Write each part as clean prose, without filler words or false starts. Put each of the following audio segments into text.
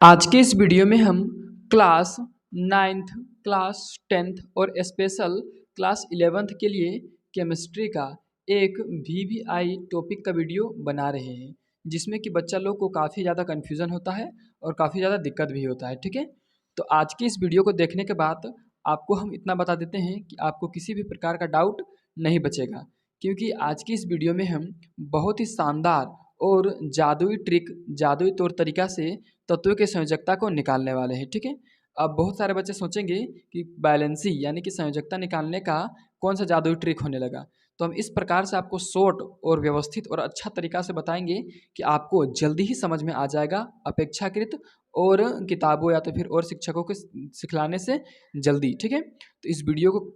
आज के इस वीडियो में हम क्लास 9th, क्लास 10th और स्पेशल क्लास 11th के लिए केमिस्ट्री का एक वीवीआई टॉपिक का वीडियो बना रहे हैं, जिसमें कि बच्चा लोग को काफ़ी ज़्यादा कन्फ्यूज़न होता है और काफ़ी ज़्यादा दिक्कत भी होता है। ठीक है, तो आज की इस वीडियो को देखने के बाद आपको हम इतना बता देते हैं कि आपको किसी भी प्रकार का डाउट नहीं बचेगा, क्योंकि आज की इस वीडियो में हम बहुत ही शानदार और जादुई ट्रिक, जादुई तौर तरीका से तत्वों की संयोजकता को निकालने वाले हैं। ठीक है, अब बहुत सारे बच्चे सोचेंगे कि बैलेंसी यानी कि संयोजकता निकालने का कौन सा जादुई ट्रिक होने लगा। तो हम इस प्रकार से आपको शॉर्ट और व्यवस्थित और अच्छा तरीका से बताएंगे कि आपको जल्दी ही समझ में आ जाएगा, अपेक्षाकृत और किताबों या तो फिर और शिक्षकों के सिखलाने से जल्दी। ठीक है, तो इस वीडियो को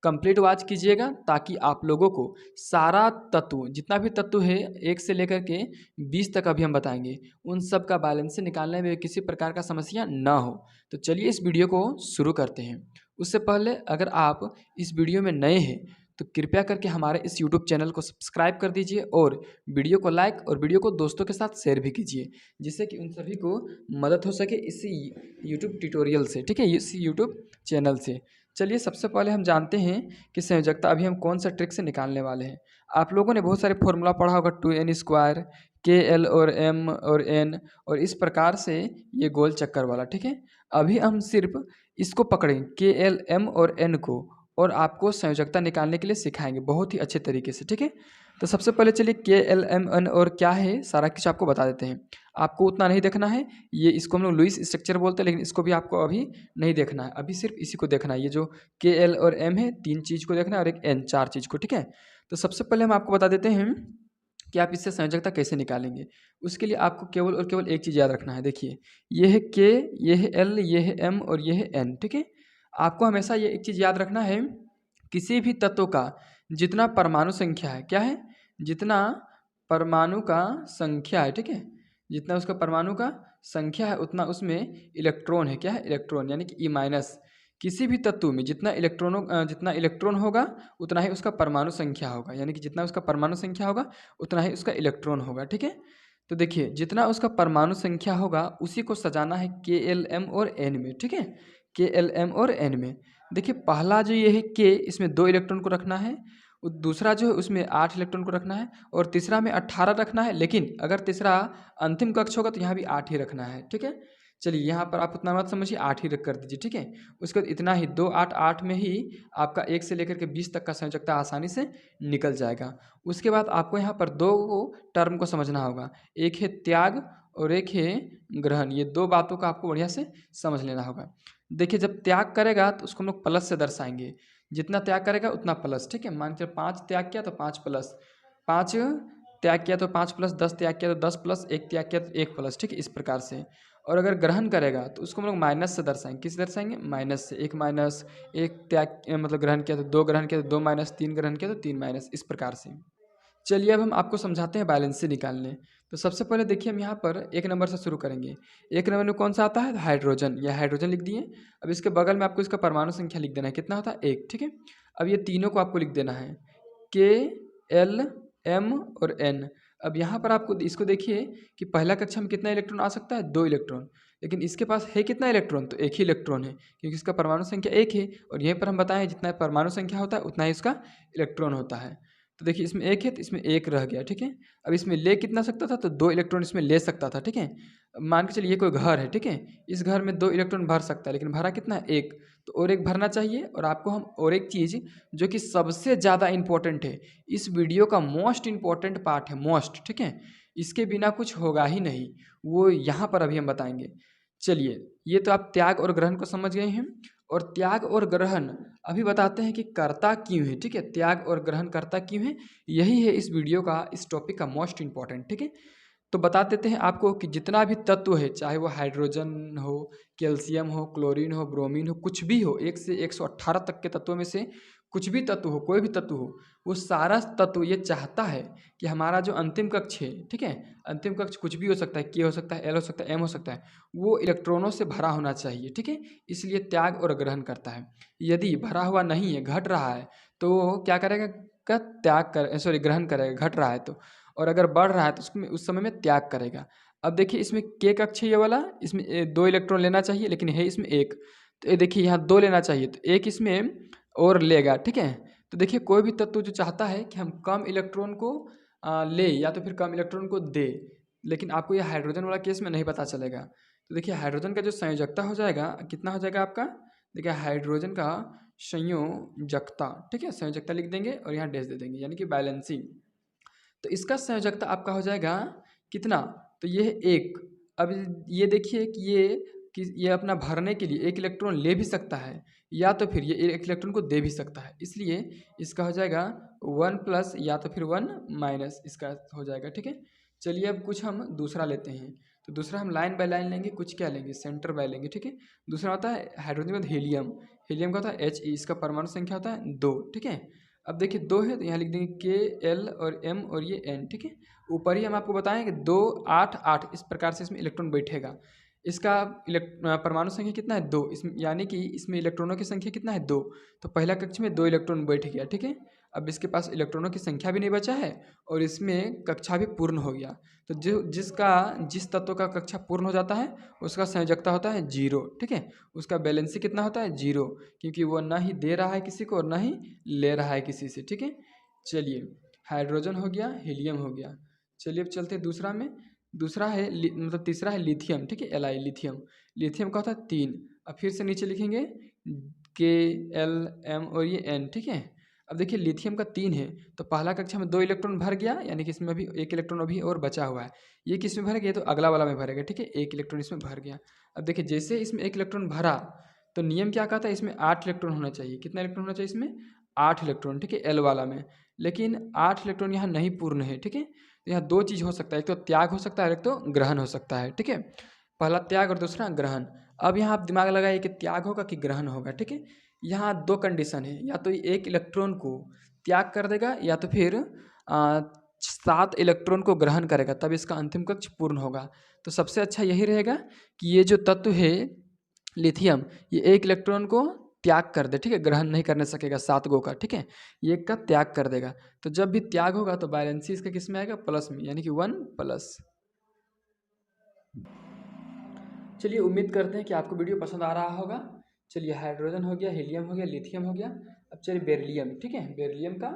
कंप्लीट वॉच कीजिएगा ताकि आप लोगों को सारा तत्व, जितना भी तत्व है 1 से लेकर के 20 तक अभी हम बताएंगे, उन सब का बैलेंस निकालने में किसी प्रकार का समस्या ना हो। तो चलिए इस वीडियो को शुरू करते हैं। उससे पहले अगर आप इस वीडियो में नए हैं तो कृपया करके हमारे इस यूट्यूब चैनल को सब्सक्राइब कर दीजिए और वीडियो को लाइक और वीडियो को दोस्तों के साथ शेयर भी कीजिए, जिससे कि उन सभी को मदद हो सके इसी यूट्यूब ट्यूटोरियल से। ठीक है, इसी यूट्यूब चैनल से। चलिए सबसे पहले हम जानते हैं कि संयोजकता अभी हम कौन सा ट्रिक से निकालने वाले हैं। आप लोगों ने बहुत सारे फॉर्मूला पढ़ा होगा, 2n² के एल और एम और एन, और इस प्रकार से ये गोल चक्कर वाला। ठीक है, अभी हम सिर्फ इसको पकड़ें के एल एम और एन को, और आपको संयोजकता निकालने के लिए सिखाएंगे बहुत ही अच्छे तरीके से। ठीक है, तो सबसे पहले चलिए के एल एम एन और क्या है सारा कुछ आपको बता देते हैं। आपको उतना नहीं देखना है, ये इसको हम लोग लुईस स्ट्रक्चर बोलते हैं, लेकिन इसको भी आपको अभी नहीं देखना है, अभी सिर्फ इसी को देखना है। ये जो के एल और एम है, 3 चीज़ को देखना है और एक एन, 4 चीज़ को। ठीक है, तो सबसे पहले हम आपको बता देते हैं कि आप इससे संयोजकता कैसे निकालेंगे। उसके लिए आपको केवल और केवल एक चीज़ याद रखना है। देखिए, ये है के, ये है एल, ये है एम और ये है एन। ठीक है, आपको हमेशा ये एक चीज़ याद रखना है, किसी भी तत्व का जितना परमाणु संख्या है, क्या है, जितना परमाणु का संख्या है, ठीक है, जितना उसका परमाणु का संख्या है उतना उसमें इलेक्ट्रॉन है। क्या है, इलेक्ट्रॉन, यानी कि ई माइनस। किसी भी तत्व में जितना इलेक्ट्रॉन होगा उतना ही उसका परमाणु संख्या होगा, यानी कि जितना उसका परमाणु संख्या होगा उतना ही उसका इलेक्ट्रॉन होगा। ठीक है, तो देखिए, जितना उसका परमाणु संख्या होगा उसी को सजाना है के एल एम और एन में। ठीक है, के एल एम और एन में देखिए, पहला जो ये है के, इसमें 2 इलेक्ट्रॉन को रखना है, दूसरा जो है उसमें 8 इलेक्ट्रॉन को रखना है, और तीसरा में 18 रखना है। लेकिन अगर तीसरा अंतिम कक्ष होगा तो यहाँ भी 8 ही रखना है। ठीक है, चलिए यहाँ पर आप उतना मत समझिए, 8 ही रख कर दीजिए। ठीक है, उसके बाद इतना ही 2 8 8 में ही आपका 1 से लेकर के 20 तक का संयोजकता आसानी से निकल जाएगा। उसके बाद आपको यहाँ पर 2 टर्म को समझना होगा, एक है त्याग और एक है ग्रहण। ये 2 बातों का आपको बढ़िया से समझ लेना होगा। देखिए, जब त्याग करेगा तो उसको हम लोग प्लस से दर्शाएंगे, जितना त्याग करेगा उतना प्लस। ठीक है, मान के 5 त्याग किया तो 5 प्लस 5 त्याग किया तो 5 प्लस 10 त्याग किया तो 10 प्लस 1 त्याग किया तो 1 प्लस। ठीक है, इस प्रकार से। और अगर ग्रहण करेगा तो उसको हम लोग माइनस से दर्शाएंगे। किस दर्शाएंगे, माइनस से। 1 माइनस 1 त्याग मतलब ग्रहण किया तो 2 ग्रहण किया तो 2 माइनस, 3 ग्रहण किया तो 3 माइनस, इस प्रकार से। चलिए अब हम आपको समझाते हैं बैलेंस निकालने। तो सबसे पहले देखिए, हम यहाँ पर 1 नंबर से शुरू करेंगे। 1 नंबर में कौन सा आता है, हाइड्रोजन। या हाइड्रोजन लिख दिए। अब इसके बगल में आपको इसका परमाणु संख्या लिख देना है, कितना होता है, 1। ठीक है, अब ये तीनों को आपको लिख देना है, के एल एम और एन। अब यहाँ पर आपको इसको देखिए कि पहला कक्षा में कितना इलेक्ट्रॉन आ सकता है, 2 इलेक्ट्रॉन, लेकिन इसके पास है कितना इलेक्ट्रॉन, तो 1 ही इलेक्ट्रॉन है, क्योंकि इसका परमाणु संख्या 1 है। और यहीं पर हम बताएं जितना परमाणु संख्या होता है उतना ही इसका इलेक्ट्रॉन होता है। तो देखिए, इसमें 1 है तो इसमें 1 रह गया। ठीक है, अब इसमें ले कितना सकता था, तो 2 इलेक्ट्रॉन इसमें ले सकता था। ठीक है, मान के चलिए ये कोई घर है। ठीक है, इस घर में 2 इलेक्ट्रॉन भर सकता है, लेकिन भरा कितना है, 1। तो और 1 भरना चाहिए। और आपको हम और एक चीज़ जो कि सबसे ज़्यादा इंपॉर्टेंट है, इस वीडियो का मोस्ट इंपॉर्टेंट पार्ट है, मोस्ट। ठीक है, इसके बिना कुछ होगा ही नहीं, वो यहाँ पर अभी हम बताएंगे। चलिए, ये तो आप त्याग और ग्रहण को समझ गए हैं। और त्याग और ग्रहण अभी बताते हैं कि कर्ता क्यों है। ठीक है, त्याग और ग्रहण कर्ता क्यों है, यही है इस वीडियो का, इस टॉपिक का मोस्ट इंपॉर्टेंट। ठीक है, तो बता देते हैं आपको कि जितना भी तत्व है, चाहे वो हाइड्रोजन हो, कैल्शियम हो, क्लोरीन हो, ब्रोमीन हो, कुछ भी हो, 1 से 118 तक के तत्वों में से कुछ भी तत्व हो, कोई भी तत्व हो, वो सारा तत्व ये चाहता है कि हमारा जो अंतिम कक्ष है, ठीक है, अंतिम कक्ष कुछ भी हो सकता है, के हो सकता है, एल हो सकता है, एम हो सकता है, वो इलेक्ट्रॉनों से भरा होना चाहिए। ठीक है, इसलिए त्याग और ग्रहण करता है। यदि भरा हुआ नहीं है, घट रहा है, तो क्या करेगा, ग्रहण करेगा, घट रहा है तो। और अगर बढ़ रहा है तो उसमें उस समय में त्याग करेगा। अब देखिए इसमें के कक्ष है ये वाला, इसमें 2 इलेक्ट्रॉन लेना चाहिए लेकिन है इसमें 1। तो ये देखिए यहाँ 2 लेना चाहिए तो 1 इसमें और लेगा, ठीक है। तो देखिए कोई भी तत्व जो चाहता है कि हम कम इलेक्ट्रॉन को ले या तो फिर कम इलेक्ट्रॉन को दे, लेकिन आपको ये हाइड्रोजन वाला केस में नहीं पता चलेगा। तो देखिए हाइड्रोजन का जो संयोजकता हो जाएगा कितना हो जाएगा आपका, देखिए हाइड्रोजन का संयोजकता, ठीक है, संयोजकता लिख देंगे और यहाँ डैश दे देंगे यानी कि बैलेंसिंग। तो इसका संयोजकता आपका हो जाएगा कितना, तो ये है 1। अब ये देखिए कि ये अपना भरने के लिए 1 इलेक्ट्रॉन ले भी सकता है या तो फिर ये 1 इलेक्ट्रॉन को दे भी सकता है, इसलिए इसका हो जाएगा 1 प्लस या तो फिर 1 माइनस इसका हो जाएगा, ठीक है। चलिए अब कुछ हम दूसरा लेते हैं। तो दूसरा हम लाइन बाय लाइन लेंगे, कुछ क्या लेंगे, सेंटर बाय लेंगे, ठीक है। दूसरा होता है हाइड्रोजन के बाद हीलियम, हीलियम का होता है He, इसका परमाणु संख्या होता है 2, ठीक है। अब देखिए 2 है तो यहाँ लिख देंगे के एल और एम और ये एन, ठीक है। ऊपर ही हम आपको बताएं कि 2 8 8 इस प्रकार से इसमें इलेक्ट्रॉन बैठेगा। इसका परमाणु संख्या कितना है 2, इसमें यानी कि इसमें इलेक्ट्रॉनों की संख्या कितना है 2। तो पहला कक्ष में 2 इलेक्ट्रॉन बैठ गया, ठीक है। अब इसके पास इलेक्ट्रॉनों की संख्या भी नहीं बचा है और इसमें कक्षा भी पूर्ण हो गया। तो जिस तत्व का कक्षा पूर्ण हो जाता है उसका संयोजकता होता है 0, ठीक है। उसका बैलेंसी कितना होता है 0, क्योंकि वो ना ही दे रहा है किसी को और ना ही ले रहा है किसी से, ठीक है। चलिए हाइड्रोजन हो गया, हीलियम हो गया। चलिए अब चलते हैं दूसरा में। दूसरा है मतलब तीसरा है लिथियम, ठीक है, Li लिथियम। लिथियम का होता है 3। अब फिर से नीचे लिखेंगे के एल एम और ये एन, ठीक है। अब देखिए लिथियम का 3 है तो पहला कक्षा में 2 इलेक्ट्रॉन भर गया, यानी कि इसमें अभी 1 इलेक्ट्रॉन अभी और बचा हुआ है। ये किस में भर गया तो अगला वाला में भरेगा, ठीक है, 1 इलेक्ट्रॉन इसमें भर गया। अब देखिए जैसे इसमें 1 इलेक्ट्रॉन भरा तो नियम क्या कहता है, इसमें 8 इलेक्ट्रॉन होना चाहिए। कितना इलेक्ट्रॉन होना चाहिए इसमें, 8 इलेक्ट्रॉन, ठीक है, एल वाला में। लेकिन 8 इलेक्ट्रॉन यहाँ नहीं पूर्ण है, ठीक है। तो यहाँ 2 चीज़ हो सकता है, एक तो त्याग हो सकता है, एक तो ग्रहण हो सकता है, ठीक है। पहला त्याग और दूसरा ग्रहण। अब यहाँ आप दिमाग लगाइए कि त्याग होगा कि ग्रहण होगा, ठीक है। यहाँ 2 कंडीशन है, या तो 1 इलेक्ट्रॉन को त्याग कर देगा या तो फिर 7 इलेक्ट्रॉन को ग्रहण करेगा, तब इसका अंतिम कक्ष पूर्ण होगा। तो सबसे अच्छा यही रहेगा कि ये जो तत्व है लिथियम, ये 1 इलेक्ट्रॉन को त्याग कर दे, ठीक है, ग्रहण नहीं करने सकेगा 7 गो का, ठीक है, ये 1 का त्याग कर देगा। तो जब भी त्याग होगा तो बैलेंसी इसका किस में आएगा, प्लस में, यानी कि 1 प्लस। चलिए उम्मीद करते हैं कि आपको वीडियो पसंद आ रहा होगा। चलिए हाइड्रोजन हो गया, हीलियम हो गया, लिथियम हो गया। अब चलिए बेरिलियम, ठीक है, बेरिलियम का,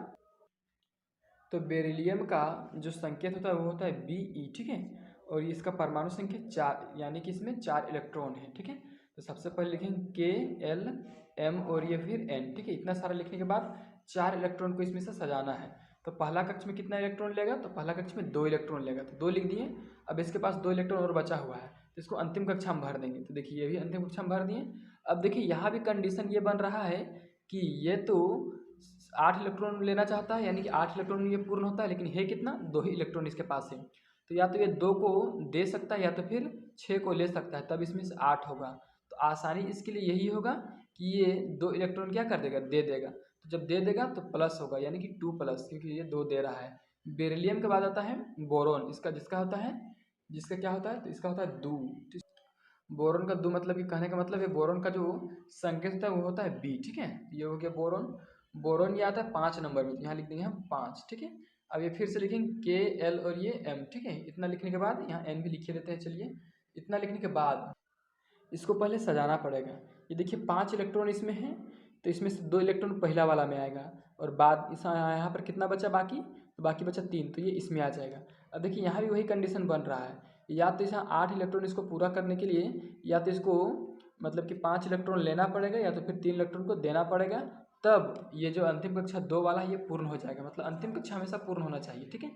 तो बेरिलियम का जो संकेत होता है वो होता है Be, ठीक है। और ये इसका परमाणु संख्या 4, यानी कि इसमें 4 इलेक्ट्रॉन है, ठीक है। तो सबसे पहले लिखेंगे के एल एम और ये फिर एन, ठीक है। इतना सारा लिखने के बाद 4 इलेक्ट्रॉन को इसमें से सजाना है। तो पहला कक्ष में कितना इलेक्ट्रॉन लेगा, तो पहला कक्ष में 2 इलेक्ट्रॉन लेगा, तो 2 लिख दिए। अब इसके पास 2 इलेक्ट्रॉन और बचा हुआ है तो इसको अंतिम कक्षा हम भर देंगे। तो देखिए ये भी अंतिम कक्षा हम भर दिए। अब देखिए यहाँ भी कंडीशन ये बन रहा है कि ये तो 8 इलेक्ट्रॉन लेना चाहता है, यानी कि 8 इलेक्ट्रॉन में ये पूर्ण होता है, लेकिन है कितना, 2 ही इलेक्ट्रॉन इसके पास है। तो या तो ये 2 को दे सकता है या तो फिर 6 को ले सकता है, तब इसमें से 8 होगा। तो आसानी इसके लिए यही होगा कि ये 2 इलेक्ट्रॉन क्या कर देगा, दे देगा। तो जब दे देगा तो प्लस होगा, यानी कि 2 प्लस, क्योंकि ये 2 दे रहा है। बेरिलियम के बाद आता है बोरोन, इसका जिसका होता है, जिसका क्या होता है, तो इसका होता है 2। बोरोन का 2 मतलब कि कहने का मतलब है बोरोन का जो संकेत होता है वो होता है बी, ठीक है। ये हो गया बोरोन। बोरोन ये आता है 5 नंबर में, तो यहाँ लिख देंगे हम 5, ठीक है। अब ये फिर से लिखेंगे के एल और ये एम, ठीक है। इतना लिखने के बाद यहाँ एन भी लिखे देते हैं। चलिए इतना लिखने के बाद इसको पहले सजाना पड़ेगा। ये देखिए 5 इलेक्ट्रॉन इसमें है तो इसमें से 2 इलेक्ट्रॉन पहला वाला में आएगा और बाद इस यहाँ पर कितना बचा बाकी, तो बाकी बचा 3, तो ये इसमें आ जाएगा। अब देखिए यहाँ भी वही कंडीशन बन रहा है, या तो यहाँ 8 इलेक्ट्रॉन इसको पूरा करने के लिए या तो इसको मतलब कि 5 इलेक्ट्रॉन लेना पड़ेगा या तो फिर 3 इलेक्ट्रॉन को देना पड़ेगा, तब ये जो अंतिम कक्षा 2 वाला है ये पूर्ण हो जाएगा। मतलब अंतिम कक्षा हमेशा पूर्ण होना चाहिए, ठीक है।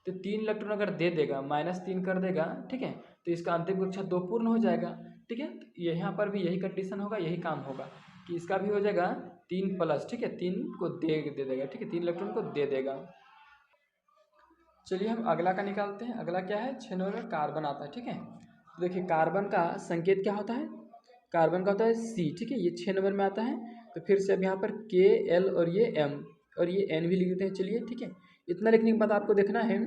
तो 3 इलेक्ट्रॉन अगर दे देगा, -3 कर देगा, ठीक है, तो इसका अंतिम कक्षा 2 पूर्ण हो जाएगा, ठीक है। तो यहाँ पर भी यही कंडीशन होगा, यही काम होगा कि इसका भी हो जाएगा 3 प्लस, ठीक है, 3 को दे देगा, ठीक है, 3 इलेक्ट्रॉन को दे देगा। चलिए हम अगला का निकालते हैं। अगला क्या है, 6 नंबर में कार्बन आता है, ठीक है। तो देखिए कार्बन का संकेत क्या होता है, कार्बन का होता है C, ठीक है, ये 6 नंबर में आता है। तो फिर से अब यहाँ पर के एल और ये एम और ये एन भी लिख देते हैं। चलिए ठीक है, इतना लिखने के बाद आपको देखना है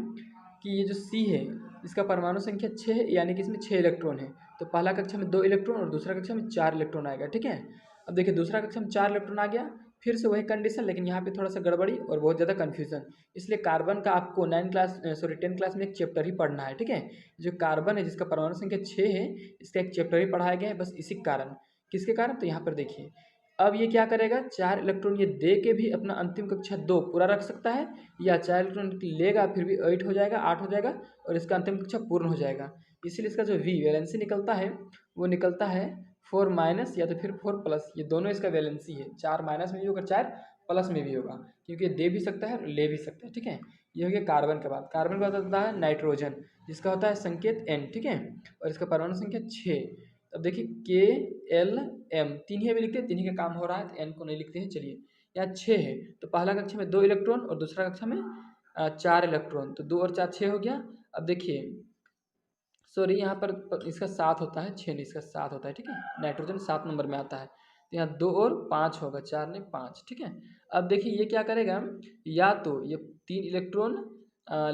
कि ये जो C है इसका परमाणु संख्या 6 है, यानी कि इसमें 6 इलेक्ट्रॉन है। तो पहला कक्षा में 2 इलेक्ट्रॉन और दूसरा कक्षा में 4 इलेक्ट्रॉन आएगा, ठीक है। अब देखिए दूसरा कक्षा में 4 इलेक्ट्रॉन आ गया फिर से वही कंडीशन, लेकिन यहाँ पे थोड़ा सा गड़बड़ी और बहुत ज़्यादा कन्फ्यूजन। इसलिए कार्बन का आपको 10 क्लास में एक चैप्टर ही पढ़ना है, ठीक है। जो कार्बन है जिसका परमाणु संख्या 6 है, इसका एक चैप्टर ही पढ़ाया गया है, बस इसी कारण। किसके कारण? तो यहाँ पर देखिए, अब ये क्या करेगा, 4 इलेक्ट्रॉन ये दे के भी अपना अंतिम कक्षा 2 पूरा रख सकता है, या 4 इलेक्ट्रॉन लेगा फिर भी 8 हो जाएगा, 8 हो जाएगा और इसका अंतिम कक्षा पूर्ण हो जाएगा। इसीलिए इसका जो वी वैलेंसी निकलता है वो निकलता है 4 माइनस या तो फिर 4 प्लस, ये दोनों इसका वैलेंसी है। 4 माइनस में भी होगा, 4 प्लस में भी होगा, क्योंकि ये दे भी सकता है और ले भी सकता है, ठीक है। ये हो गया कार्बन के बाद। कार्बन के बाद होता है नाइट्रोजन, जिसका होता है संकेत N, ठीक है, और इसका परमाणु संख्या 6। अब देखिए KLM, तीन ही अभी लिखते हैं, तीन ही का काम हो रहा है, तो N को नहीं लिखते हैं। चलिए यहाँ 6 है, तो पहला कक्षा में 2 इलेक्ट्रॉन और दूसरा कक्षा में 4 इलेक्ट्रॉन, तो 2 और 4 6 हो गया। अब देखिए सॉरी, यहाँ पर इसका 7 होता है, 6 नहीं, इसका 7 होता है, ठीक है। नाइट्रोजन 7 नंबर में आता है, तो यहाँ 2 और 5 होगा, 4 नहीं 5, ठीक है। अब देखिए ये क्या करेगा, या तो ये 3 इलेक्ट्रॉन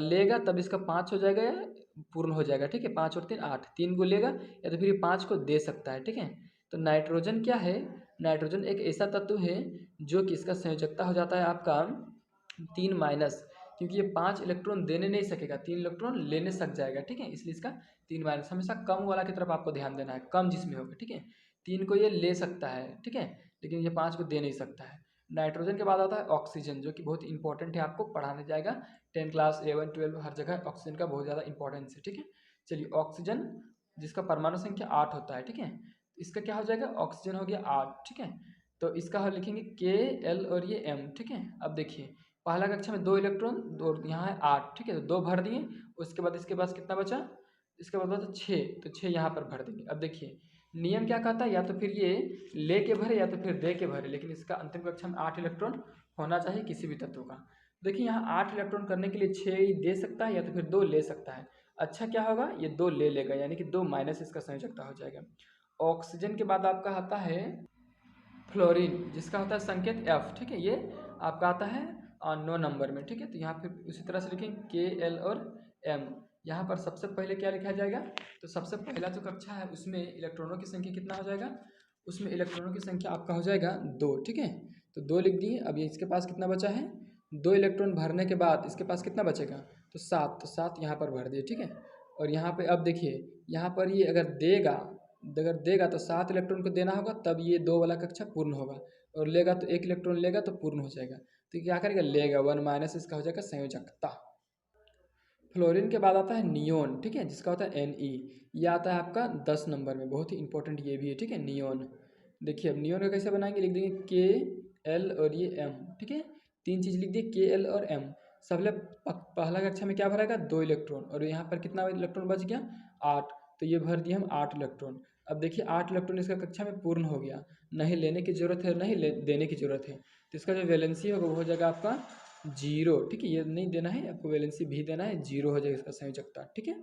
लेगा तब इसका 5 हो जाएगा या पूर्ण हो जाएगा, ठीक है। 5 और 3 8, 3 को लेगा या तो फिर ये 5 को दे सकता है, ठीक है। तो नाइट्रोजन क्या है, नाइट्रोजन एक ऐसा तत्व है जो कि इसका संयोजकता हो जाता है आपका 3 माइनस, क्योंकि ये 5 इलेक्ट्रॉन देने नहीं सकेगा, 3 इलेक्ट्रॉन लेने सक जाएगा, ठीक है। इसलिए इसका 3 माइनस, हमेशा कम वाला की तरफ आपको ध्यान देना है, कम जिसमें होगा, ठीक है। 3 को ये ले सकता है, ठीक है, लेकिन ये 5 को दे नहीं सकता है। नाइट्रोजन के बाद आता है ऑक्सीजन, जो कि बहुत इंपॉर्टेंट है, आपको पढ़ाने जाएगा 10 क्लास 11 12 हर जगह ऑक्सीजन का बहुत ज़्यादा इंपॉर्टेंस है, ठीक है। चलिए ऑक्सीजन जिसका परमाणु संख्या 8 होता है, ठीक है, इसका क्या हो जाएगा, ऑक्सीजन हो गया 8, ठीक है। तो इसका हम लिखेंगे KL और ये M, ठीक है। अब देखिए पहला कक्षा में 2 इलेक्ट्रॉन, दो यहाँ है 8, ठीक है, तो 2 भर दिए, उसके बाद इसके पास कितना बचा, इसके बाद बचा 6, तो 6 यहाँ पर भर देंगे। अब देखिए नियम क्या कहता है, या तो फिर ये ले के भरे या तो फिर दे के भरे, लेकिन इसका अंतिम कक्षा में 8 इलेक्ट्रॉन होना चाहिए किसी भी तत्व का। देखिए यहाँ 8 इलेक्ट्रॉन करने के लिए 6 ही दे सकता है या तो फिर 2 ले सकता है। अच्छा क्या होगा, ये 2 ले लेगा, यानी कि 2 माइनस इसका संयोजकता हो जाएगा। ऑक्सीजन के बाद आपका आता है फ्लोरीन, जिसका होता है संकेत F, ठीक है, ये आपका आता है 9 नंबर में, ठीक है। तो यहाँ फिर उसी तरह से लिखेंगे KL और M। यहाँ पर सबसे पहले क्या लिखा जाएगा, तो सबसे पहला जो कक्षा है उसमें इलेक्ट्रॉनों की संख्या कितना हो जाएगा, उसमें इलेक्ट्रॉनों की संख्या आपका हो जाएगा 2, ठीक है। तो 2 लिख दिए। अब ये इसके पास कितना बचा है, 2 इलेक्ट्रॉन भरने के बाद इसके पास कितना बचेगा, तो 7, तो 7 यहाँ पर भर दिए, ठीक है। और यहाँ पे अब देखिए, यहाँ पर ये अगर देगा तो 7 इलेक्ट्रॉन को देना होगा, तब ये 2 वाला कक्षा पूर्ण होगा, और लेगा तो 1 इलेक्ट्रॉन लेगा तो पूर्ण हो जाएगा। तो क्या करेगा, लेगा 1 माइनस, इसका हो जाएगा संयोजकता। फ्लोरीन के बाद आता है नियोन, ठीक है, जिसका होता है Ne, ये आता है आपका 10 नंबर में, बहुत ही इंपॉर्टेंट ये भी है, ठीक है, नियोन। देखिए अब नियोन का कैसे बनाएंगे, लिख देंगे KL और ये M, ठीक है, 3 चीज़ लिख दिए KL और M। सबले पहला कक्षा में क्या भरेगा, 2 इलेक्ट्रॉन, और यहाँ पर कितना इलेक्ट्रॉन बच गया, 8, तो ये भर दिए हम 8 इलेक्ट्रॉन। अब देखिए 8 इलेक्ट्रॉन इसका कक्षा में पूर्ण हो गया, नहीं लेने की जरूरत है, नहीं देने की जरूरत है, तो इसका जो वैलेंसी होगा वो हो जाएगा आपका 0, ठीक है। ये नहीं देना है आपको, वैलेंसी भी देना है, 0 हो जाएगा इसका संयोजकता, ठीक है।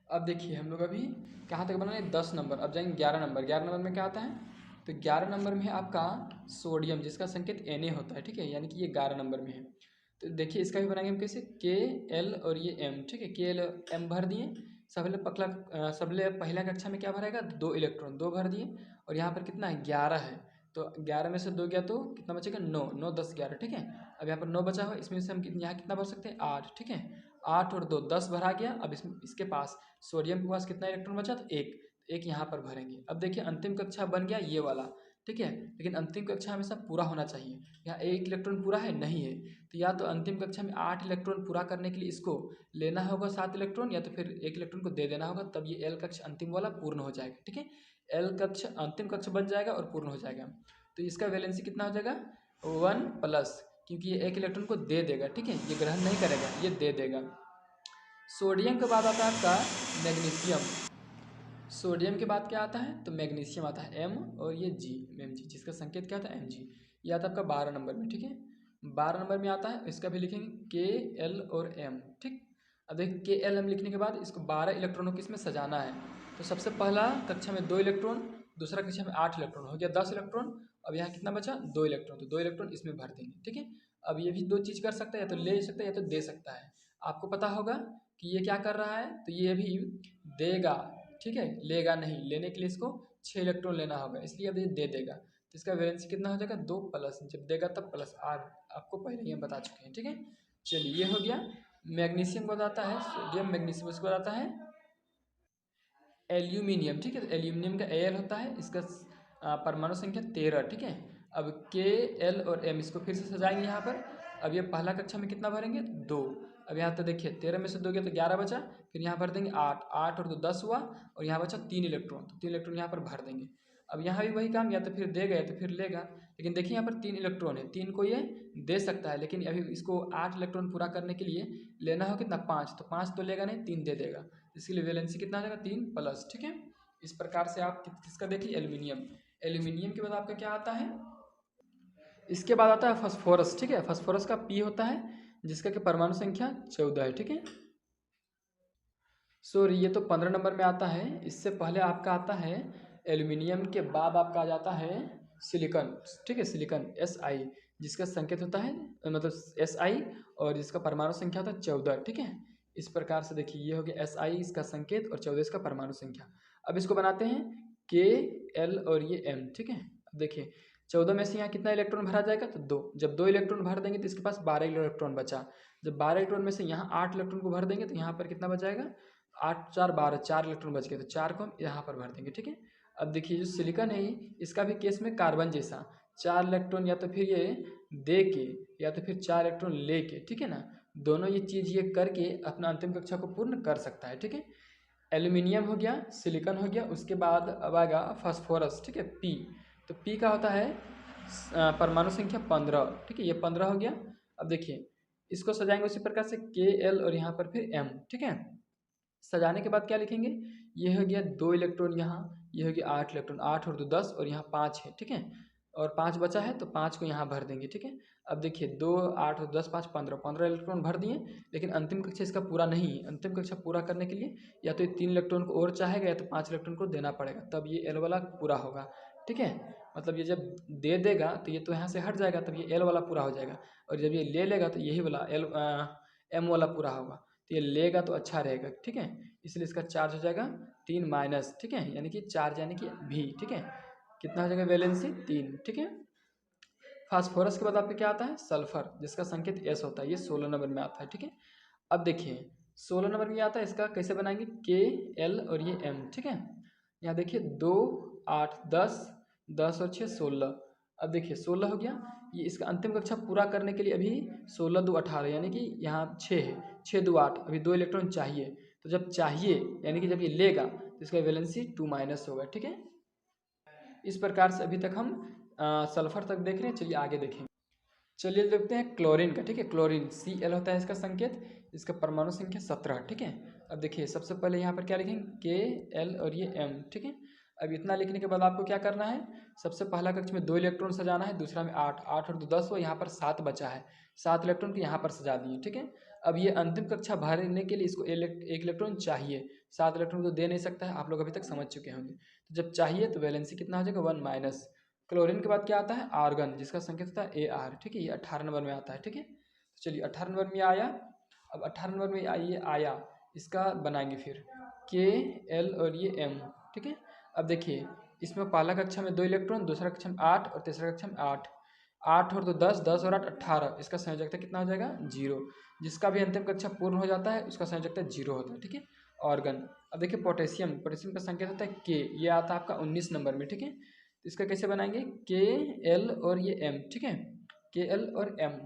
अब देखिए हम लोग अभी कहाँ तक बनाए, 10 नंबर। अब जाएंगे 11 नंबर। 11 नंबर में क्या आता है, तो 11 नंबर में है आपका सोडियम, जिसका संकेत Na होता है, ठीक है, यानी कि ये 11 नंबर में है। तो देखिए इसका भी बनाएंगे हम कैसे, KL और ये M, ठीक है, KL M भर दिए। सबले पहला कक्षा में क्या भरेगा, 2 इलेक्ट्रॉन, 2 भर दिए, और यहाँ पर कितना है, 11 है, तो 11 में से 2 गया तो कितना बचेगा, 9, 9 10 11, ठीक है। अब यहाँ पर 9 बचा हुआ, इसमें से हम यहाँ कितना भर सकते हैं, 8, ठीक है, 8 और 2 10 भरा गया। अब इसके पास सोडियम के पास कितना इलेक्ट्रॉन बचा, तो एक यहाँ पर भरेंगे। अब देखिए अंतिम कक्षा बन गया ये वाला, ठीक है, लेकिन अंतिम कक्षा हमेशा पूरा होना चाहिए। यहाँ 1 इलेक्ट्रॉन पूरा है, नहीं है, तो या तो अंतिम कक्षा में 8 इलेक्ट्रॉन पूरा करने के लिए इसको लेना होगा 7 इलेक्ट्रॉन, या तो फिर 1 इलेक्ट्रॉन को दे देना होगा, तब ये L कक्ष अंतिम वाला पूर्ण हो जाएगा, ठीक है। L कक्ष अंतिम कक्ष बन जाएगा और पूर्ण हो जाएगा। तो इसका वैलेंसी कितना हो जाएगा, 1 प्लस, क्योंकि ये 1 इलेक्ट्रॉन को दे देगा, ठीक है, ये ग्रहण नहीं करेगा, ये दे देगा। सोडियम के बाद आता है आपका मैग्नीशियम। सोडियम के बाद क्या आता है, तो मैग्नीशियम आता है M और ये Mg, जिसका संकेत क्या आता है Mg। ये आता है आपका 12 नंबर में, ठीक है, 12 नंबर में आता है, इसका भी लिखेंगे KL और M, ठीक। अब देखिए KL M लिखने के बाद इसको 12 इलेक्ट्रॉनों की इसमें सजाना है। तो सबसे पहला कक्षा में 2 इलेक्ट्रॉन, दूसरा कक्षा में 8 इलेक्ट्रॉन, हो गया 10 इलेक्ट्रॉन। अब यहाँ कितना बचा, 2 इलेक्ट्रॉन, तो 2 इलेक्ट्रॉन इसमें भर देंगे, ठीक है। अब ये भी 2 चीज़ कर सकता है, या तो ले सकता है या तो दे सकता है। आपको पता होगा कि ये क्या कर रहा है, तो ये भी देगा, ठीक है, लेगा नहीं, लेने के लिए इसको 6 इलेक्ट्रॉन लेना होगा, इसलिए अब ये दे देगा। इसका वैलेंसी कितना हो जाएगा 2 प्लस, जब देगा तब प्लस आर, आपको पहले ही हम बता चुके हैं। ठीक है, चलिए ये हो गया। मैग्नीशियम को बताता है सोडियम मैग्नीशियम, उसको बताता है एल्यूमिनियम। ठीक है, तो एल्यूमिनियम का Al होता है, इसका परमाणु संख्या 13। ठीक है, अब के एल और एम इसको फिर से सजाएंगे यहाँ पर। अब ये पहला कक्षा में कितना भरेंगे 2। अब यहाँ तो देखिए 13 में से 2 गया तो 11 बचा, फिर यहाँ भर देंगे 8, 8 और 2 10 हुआ, और यहाँ बचा 3 इलेक्ट्रॉन, तो 3 इलेक्ट्रॉन यहाँ पर भर देंगे। अब यहाँ भी वही काम, या तो फिर देगा या तो फिर लेगा, लेकिन देखिए यहाँ पर 3 इलेक्ट्रॉन है, 3 को ये दे सकता है, लेकिन अभी इसको 8 इलेक्ट्रॉन पूरा करने के लिए लेना हो कितना 5, तो 5 तो लेगा नहीं, 3 दे देगा, इसके लिए वैलेंसी कितना आ जाएगा 3 प्लस। ठीक है, इस प्रकार से आप किसका देखिए एल्यूमिनियम। एल्यूमिनियम के बाद आपका क्या आता है, इसके बाद आता है फास्फोरस। ठीक है, फास्फोरस का पी होता है, जिसका कि परमाणु संख्या 14 है। ठीक है, सॉरी ये तो 15 नंबर में आता है, इससे पहले आपका आता है एल्यूमिनियम के बाद आपका आ जाता है सिलिकॉन। ठीक है, सिलिकॉन Si, जिसका संकेत होता है मतलब Si, और जिसका परमाणु संख्या होता है 14। ठीक है, इस प्रकार से देखिए ये हो गया Si इसका संकेत और 14 इसका परमाणु संख्या। अब इसको बनाते हैं Kl और ये M। ठीक है, अब देखिए 14 में से यहाँ कितना इलेक्ट्रॉन भरा जाएगा, तो 2। जब 2 इलेक्ट्रॉन भर देंगे तो इसके पास 12 इलेक्ट्रॉन बचा। जब 12 इलेक्ट्रॉन में से यहाँ 8 इलेक्ट्रॉन को भर देंगे तो यहाँ पर कितना बचाएगा 8 4 12, 4 इलेक्ट्रॉन बच गए, तो 4 को हम यहाँ पर भर देंगे। ठीक है, अब देखिए जो सिलिकॉन है इसका भी केस में कार्बन जैसा 4 इलेक्ट्रॉन या तो फिर ये दे के या तो फिर 4 इलेक्ट्रॉन ले के, ठीक है ना, दोनों ये चीज़ ये करके अपना अंतिम कक्षा को पूर्ण कर सकता है। ठीक है, एल्यूमिनियम हो गया, सिलिकॉन हो गया, उसके बाद अब आएगा फास्फोरस। ठीक है, पी, तो पी का होता है परमाणु संख्या 15। ठीक है, ये 15 हो गया। अब देखिए इसको सजाएंगे उसी प्रकार से Kl और यहाँ पर फिर M। ठीक है, सजाने के बाद क्या लिखेंगे, ये हो गया 2 इलेक्ट्रॉन यहाँ, ये हो गया 8 इलेक्ट्रॉन, 8 और 2 10, और यहाँ 5 है। ठीक है, और 5 बचा है तो 5 को यहाँ भर देंगे। ठीक है, अब देखिए 2 8 और 10 5 15, 15 इलेक्ट्रॉन भर दिए, लेकिन अंतिम कक्षा इसका पूरा नहीं है। अंतिम कक्षा पूरा करने के लिए या तो ये 3 इलेक्ट्रॉन को और चाहेगा या तो 5 इलेक्ट्रॉन को देना पड़ेगा, तब ये एल वाला पूरा होगा। ठीक है, मतलब ये जब दे देगा तो ये तो यहाँ से हट जाएगा, तब ये एल वाला पूरा हो जाएगा, और जब ये ले लेगा तो यही वाला एम वाला पूरा होगा, तो ये लेगा तो अच्छा रहेगा। ठीक है, इसलिए इसका चार्ज हो जाएगा 3 माइनस। ठीक है, यानी कि चार्ज यानी कि भी। ठीक है, कितना हो जाएगा वैलेंसी 3। ठीक है, फास्फोरस के बाद आपका क्या आता है सल्फर, जिसका संकेत एस होता है, ये 16 नंबर में आता है। ठीक है, अब देखिए 16 नंबर में आता है, इसका कैसे बनाएंगे Kl और ये M। ठीक है, यहाँ देखिए 2 8 10, 10 और 6 16। अब देखिए 16 हो गया, ये इसका अंतिम कक्षा पूरा करने के लिए अभी 16 2 18, यानी कि यहाँ 6 है, 6 2 8, अभी 2 इलेक्ट्रॉन चाहिए, तो जब चाहिए यानी कि जब ये लेगा तो इसका वैलेंसी 2 माइनस होगा। ठीक है, इस प्रकार से अभी तक हम सल्फर तक देख रहे हैं। चलिए आगे देखेंगे। चलिए देखते हैं क्लोरीन का। ठीक है, क्लोरीन Cl होता है इसका संकेत, इसका परमाणु संख्या 17। ठीक है, अब देखिए सबसे पहले यहाँ पर क्या लिखेंगे Kl और ये M। ठीक है, अब इतना लिखने के बाद आपको क्या करना है, सबसे पहला कक्ष में 2 इलेक्ट्रॉन सजाना है, दूसरा में 8, 8 और 2 10 हो, यहाँ पर 7 बचा है, 7 इलेक्ट्रॉन को यहाँ पर सजा दिए। ठीक है, अब ये अंतिम कक्षा भरने के लिए इसको एक इलेक्ट्रॉन चाहिए, 7 इलेक्ट्रॉन तो दे नहीं सकता है, आप लोग अभी तक समझ चुके होंगे। तो जब चाहिए तो वैलेंसी कितना हो जाएगा 1 माइनस। क्लोरीन के बाद क्या आता है आर्गन, जिसका संकेत होता है Ar। ठीक है, ये 18 नंबर में आता है। ठीक है, तो चलिए 18 नंबर में आया। अब 18 नंबर में ये आया, इसका बनाएंगे फिर Kl और ये M। ठीक है, अब देखिए इसमें पहला कक्षा में 2 इलेक्ट्रॉन, दूसरा कक्षा में 8 और तीसरा कक्षा में 8, 8 और 2 10, 10 और 8 18, इसका संयोजकता कितना हो जाएगा 0। जिसका भी अंतिम कक्षा पूर्ण हो जाता है उसका संयोजकता 0 होता है। ठीक है, ऑर्गन। अब देखिए पोटेशियम, पोटेशियम का संकेत होता है K, ये आता है आपका 19 नंबर में। ठीक है, तो इसका कैसे बनाएंगे Kl और ये M। ठीक है, Kl और M,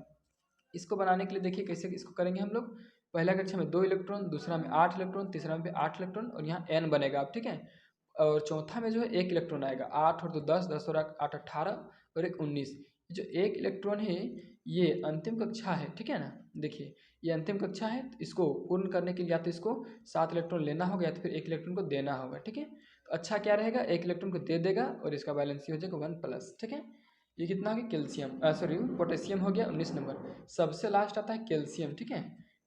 इसको बनाने के लिए देखिए कैसे इसको करेंगे हम लोग। पहला कक्षा में 2 इलेक्ट्रॉन, दूसरा में 8 इलेक्ट्रॉन, तीसरा में भी 8 इलेक्ट्रॉन, और यहाँ N बनेगा आप। ठीक है, और चौथा में जो है 1 इलेक्ट्रॉन आएगा, 8 और 2 10, 10 और 8 18, और एक 19। जो 1 इलेक्ट्रॉन है ये अंतिम कक्षा है। ठीक है ना, देखिए ये अंतिम कक्षा है, तो इसको पूर्ण करने के लिए या तो इसको 7 इलेक्ट्रॉन लेना होगा या तो फिर 1 इलेक्ट्रॉन को देना होगा। ठीक है, तो अच्छा क्या रहेगा 1 इलेक्ट्रॉन को दे देगा और इसका बैलेंस हो जाएगा 1 प्लस। ठीक है, ये कितना हो गया कैल्शियम, सॉरी पोटेशियम हो गया 19 नंबर। सबसे लास्ट आता है कैल्शियम। ठीक है,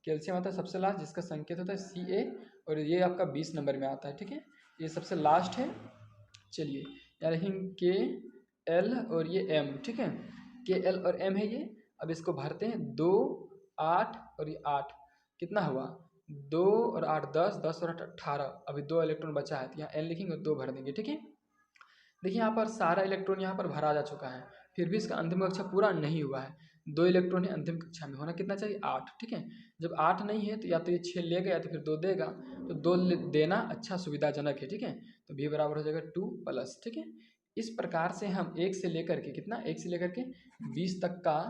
कैल्शियम आता है सबसे लास्ट, जिसका संकेत होता है Ca, और ये आपका 20 नंबर में आता है। ठीक है, ये सबसे लास्ट है। चलिए यार Kl और ये M। ठीक है, Kl और M है ये। अब इसको भरते हैं 2 8 और ये 8, कितना हुआ 2 और 8 10, 10 और 8 18, अभी 2 इलेक्ट्रॉन बचा है, तो यहाँ N लिखेंगे और 2 भर देंगे। ठीक है, देखिए यहाँ पर सारा इलेक्ट्रॉन यहाँ पर भरा जा चुका है, फिर भी इसका अंतिम कक्षा पूरा नहीं हुआ है। 2 इलेक्ट्रॉन है अंतिम कक्षा में, होना कितना चाहिए 8, ठीक है। जब 8 नहीं है तो या तो ये 6 लेगा या तो फिर 2 देगा, तो 2 देना अच्छा सुविधाजनक है, ठीक है। तो b बराबर हो जाएगा 2 प्लस, ठीक है। इस प्रकार से हम 1 से लेकर के कितना 1 से लेकर के 20 तक का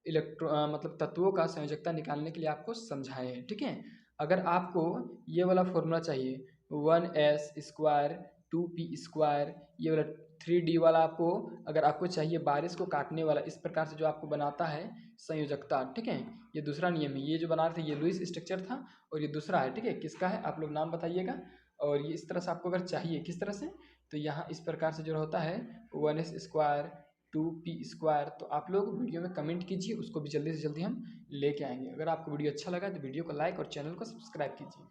मतलब तत्वों का संयोजकता निकालने के लिए आपको समझाए हैं, ठीक है। अगर आपको ये वाला फॉर्मूला चाहिए 1s स्क्वायर 2p स्क्वायर, ये वाला 3d वाला आपको अगर आपको चाहिए बारिश को काटने वाला, इस प्रकार से जो आपको बनाता है संयोजकता, ठीक है। ये दूसरा नियम है, ये जो बना रहे थे ये लुईस स्ट्रक्चर था और ये दूसरा है, ठीक है। किसका है आप लोग नाम बताइएगा। और ये इस तरह से आपको अगर चाहिए किस तरह से, तो यहाँ इस प्रकार से जो होता है 1s स्क्वायर 2p स्क्वायर, तो आप लोग वीडियो में कमेंट कीजिए, उसको भी जल्दी से जल्दी हम लेके आएंगे। अगर आपको वीडियो अच्छा लगा तो वीडियो को लाइक और चैनल को सब्सक्राइब कीजिए।